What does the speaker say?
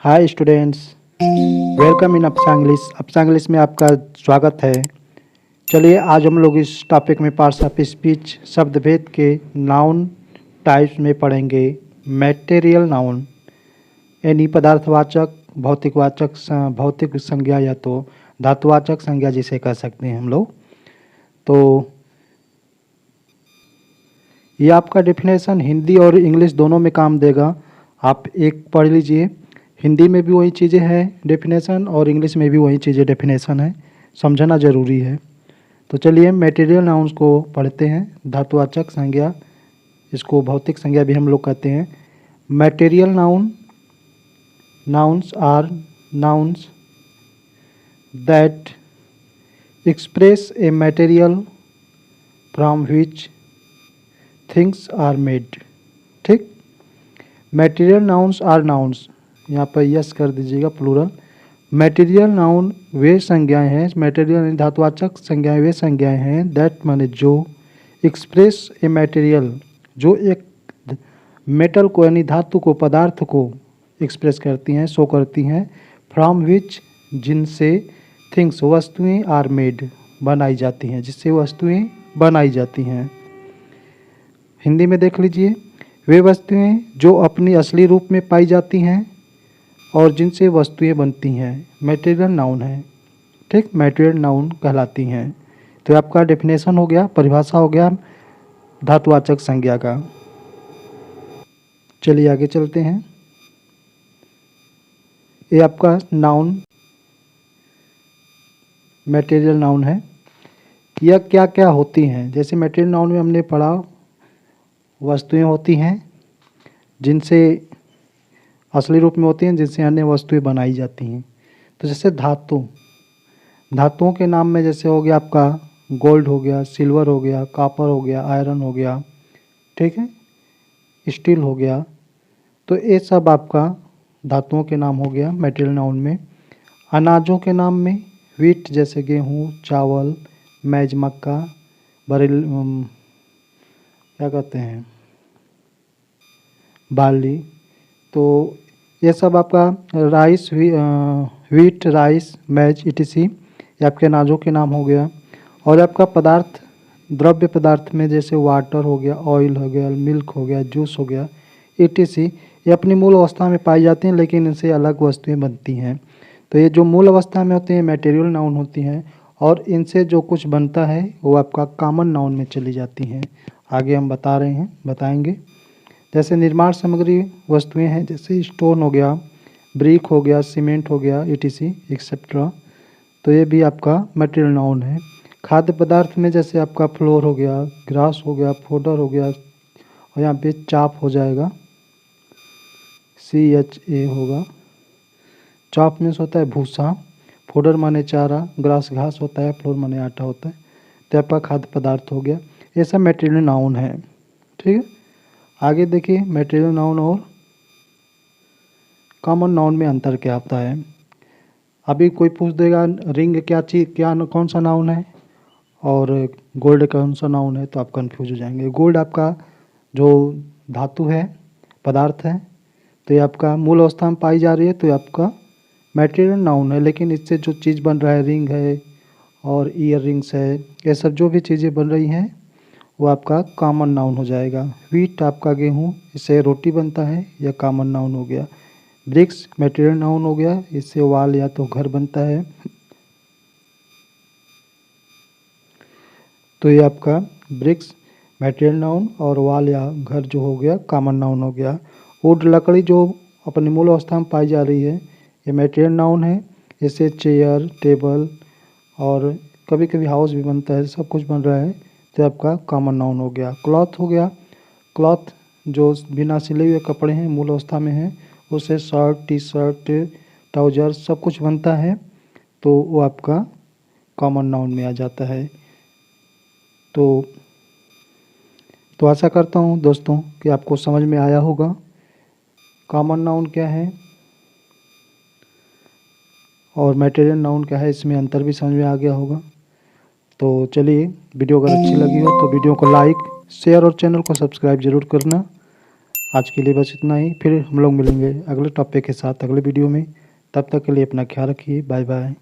Hi students, welcome in Apsa English. Apsa English में आपका स्वागत है। चलिए आज हम लोग इस टॉपिक में पार्ट्स ऑफ स्पीच शब्दभेद के नाउन टाइप्स में पढ़ेंगे। मैटेरियल नाउन यानी पदार्थवाचक, भौतिकवाचक, भौतिक संज्ञा या तो धातुवाचक संज्ञा जिसे कह सकते हैं हम लोग। तो ये आपका डेफिनेशन हिंदी और इंग्लिश दोनों में काम देगा। आप एक पढ़ लीजिए, हिंदी में भी वही चीज़ें हैं डेफिनेशन और इंग्लिश में भी वही चीज़ें डेफिनेशन है, समझना ज़रूरी है। तो चलिए मटेरियल नाउन्स को पढ़ते हैं। धातुवाचक संज्ञा, इसको भौतिक संज्ञा भी हम लोग कहते हैं। Material nouns are nouns that express a material from which things are made. ठीक, मटेरियल नाउन्स आर नाउन्स, यहाँ पर यस कर दीजिएगा, प्लूरल। मटेरियल नाउन वे संज्ञाएं हैं, मटेरियल धातुवाचक संज्ञाएं वे संज्ञाएं हैं दैट माने जो, एक्सप्रेस ए मटेरियल जो एक मेटल को यानी धातु को, पदार्थ को एक्सप्रेस करती हैं, शो करती हैं। फ्रॉम विच जिनसे, थिंग्स वस्तुएं, आर मेड बनाई जाती हैं, जिससे वस्तुएं बनाई जाती हैं। हिंदी में देख लीजिए, वे वस्तुएं जो अपनी असली रूप में पाई जाती हैं और जिनसे वस्तुएं बनती हैं मटेरियल नाउन है। ठीक, मटेरियल नाउन कहलाती हैं। तो आपका डेफिनेशन हो गया, परिभाषा हो गया धातुवाचक संज्ञा का। चलिए आगे चलते हैं। ये आपका नाउन मटेरियल नाउन है। यह क्या क्या होती हैं, जैसे मटेरियल नाउन में हमने पढ़ा वस्तुएं होती हैं जिनसे असली रूप में होती हैं, जिनसे अन्य वस्तुएं बनाई जाती हैं। तो जैसे धातुओं के नाम में जैसे हो गया आपका गोल्ड हो गया, सिल्वर हो गया, कॉपर हो गया, आयरन हो गया, ठीक है, स्टील हो गया। तो ये सब आपका धातुओं के नाम हो गया मटेरियल नाउन में। अनाजों के नाम में व्हीट जैसे गेहूँ, चावल, मैज, मक्का, बरेल, क्या कहते हैं, बार्ली। तो ये सब आपका राइस, व्हीट, राइस, मैज इटीसी, ये आपके अनाजों के नाम हो गया। और आपका पदार्थ, द्रव्य पदार्थ में जैसे वाटर हो गया, ऑयल हो गया, मिल्क हो गया, जूस हो गया, इटीसी, ये अपनी मूल अवस्था में पाई जाती हैं लेकिन इनसे अलग वस्तुएं बनती हैं। तो ये जो मूल अवस्था में होती हैं मटेरियल नाउन होती हैं, और इनसे जो कुछ बनता है वो आपका कॉमन नाउन में चली जाती हैं। आगे हम बताएंगे। जैसे निर्माण सामग्री वस्तुएं हैं, जैसे स्टोन हो गया, ब्रिक हो गया, सीमेंट हो गया, इटीसी एक्सेट्रा। तो ये भी आपका मटेरियल नाउन है। खाद्य पदार्थ में जैसे आपका फ्लोर हो गया, ग्रास हो गया, फोडर हो गया, और यहाँ पे चाप हो जाएगा, CHA होगा। चाप मीन्स होता है भूसा, फोडर माने चारा, ग्रास घास होता है, फ्लोर माने आटा होता है। तो आपका खाद्य पदार्थ हो गया। ये सब मटेरियल नाउन है। ठीक है, आगे देखिए मटेरियल नाउन और कॉमन नाउन में अंतर क्या होता है। अभी कोई पूछ देगा रिंग क्या चीज़, कौन सा नाउन है और गोल्ड कौन सा नाउन है, तो आप कंफ्यूज हो जाएंगे। गोल्ड आपका जो धातु है, पदार्थ है, तो ये आपका मूल अवस्था में पाई जा रही है, तो ये आपका मटेरियल नाउन है। लेकिन इससे जो चीज़ बन रहा है, रिंग है और ईयर रिंग्स है, ये सब जो भी चीज़ें बन रही हैं वो आपका कॉमन नाउन हो जाएगा। व्हीट आपका गेहूँ, इससे रोटी बनता है, यह कॉमन नाउन हो गया। ब्रिक्स मटेरियल नाउन हो गया, इससे वॉल या तो घर बनता है। तो ये आपका ब्रिक्स मटेरियल नाउन और वॉल या घर जो हो गया कॉमन नाउन हो गया। वुड लकड़ी जो अपनी मूल अवस्था में पाई जा रही है, ये मटेरियल नाउन है। इससे चेयर, टेबल और कभी कभी हाउस भी बनता है, सब कुछ बन रहा है, तो आपका कॉमन नाउन हो गया। क्लॉथ हो गया, क्लॉथ जो बिना सिले हुए कपड़े हैं, मूल अवस्था में हैं, उससे शर्ट, टी शर्ट, ट्राउजर सब कुछ बनता है, तो वो आपका कॉमन नाउन में आ जाता है। तो आशा करता हूँ दोस्तों कि आपको समझ में आया होगा कॉमन नाउन क्या है और मटेरियल नाउन क्या है, इसमें अंतर भी समझ में आ गया होगा। तो चलिए, वीडियो अगर अच्छी लगी हो तो वीडियो को लाइक, शेयर और चैनल को सब्सक्राइब जरूर करना। आज के लिए बस इतना ही। फिर हम लोग मिलेंगे अगले टॉपिक के साथ अगले वीडियो में। तब तक के लिए अपना ख्याल रखिए। Bye bye.